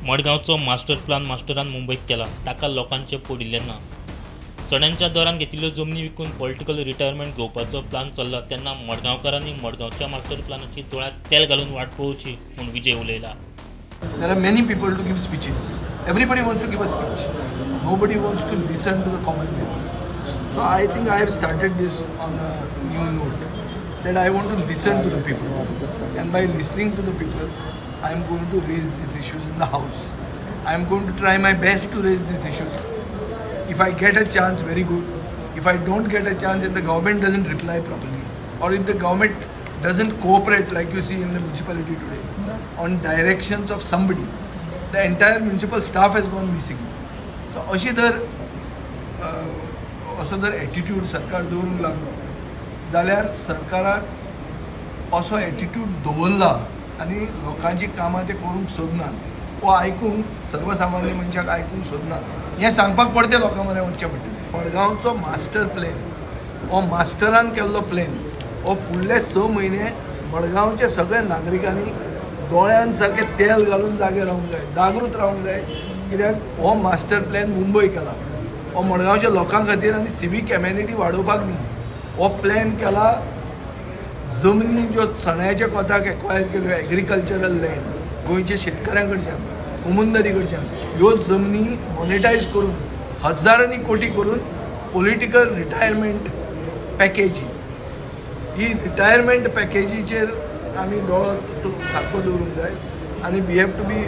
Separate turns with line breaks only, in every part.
मडगावचो master plan मास्टरान मुंबईत केला, ताका लोकांचे पडिल्ले ना. चण्यांच्या दरान घेतिल्ल्यो जमनी विकून पॉलिटिकल रिटायरमेंट घेवपाचो प्लान चल्ला तेन्ना मडगांवकारांनी मडगांवच्या मास्टर प्लानाची दोळ्यांत तेल घालून वाट पळोवची म्हूण विजय उलयला.
There are many people to give speeches. Everybody wants to give a speech. Nobody wants to listen to the common man. So I think I have started this on a new note, that I want to listen to the people. And by listening to the people, I am going to raise these issues in the House. I am going to try my best to raise these issues. If I get a chance, very good. If I don't get a chance and the government doesn't reply properly, or if the government doesn't cooperate like you see in the municipality today, on directions of somebody, the entire municipal staff has gone missing. So असो जर attitude सरकार दवरूंक लागलो जाल्यार सरकाराक असो attitude दवरला आनी लोकांची कामां ते करूंक सोदनात वो आयकूंक सर्वसामान्य मनशाक आयकूंक सोदनात हें सांगपाक पडटे लोकां मरें वचचें पडटलें. मडगांवचो मास्टर प्लॅन हो मास्टरान केल्लो प्लॅन हो फुडले 6 म्हयने मडगांवचे सगळे नागरिकांनी दोळ्यान सारकें तेल घालून जागे रावंक जाय, जागृत रावंक जाय. कित्याक हो मास्टर प्लॅन मुंबय केला, हो मडगांवच्या लोकां खातीर आनी सिवीक एम्युनिटी वाडोवपाक न्ही. हो प्लॅन केला जमनी ज्यो चण्याच्या कोताक एक्वायर केल्यो एग्रीकल्चरल लँड गोंयच्या शेतकऱ्यां कडच्यान उमंदरी कडच्यान ह्यो जमनी मॉनिटायज करून हजारांनी कोटी करून पॉलिटिकल रिटायरमेंट पॅकेजी ही रिटायरमेंट पॅकेजीचेर आमी दोळो सारको दवरूंक जाय आनी we have to be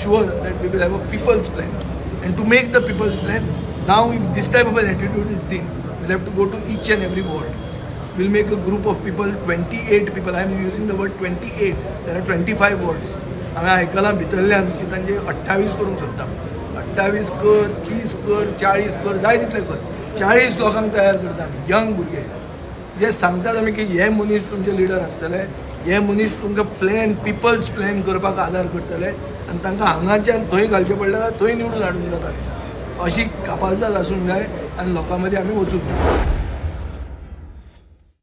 sure that we will have a people's plan. And to make the people's plan, now if this type of an attitude is seen, we'll have to go to each and every ward. We'll make a group of people, 28 people. I am using the word 28. There are 25 wards. आम्ही आयकलां भितरल्यान की तांचे 28 करूंक सोदता. 28 कर, 30 कर, 40 कर, जाय तितले कर. 40 लोकांक तयार करता आमी, यंग भुरगे जे सांगतात आमी की हे मनीस तुमचे लिडर आसतले, हे मनीस तुमकां प्लॅन पिपल्स प्लॅन करपाक आदार करतले आनी तांकां हांगाच्यान थंय घालचें पडलें जाल्यार थंय निवडून हाडूंक जाता. अशी कापाजदाद आसूंक जाय आनी लोकां मदीं आमी वचूंक जाय.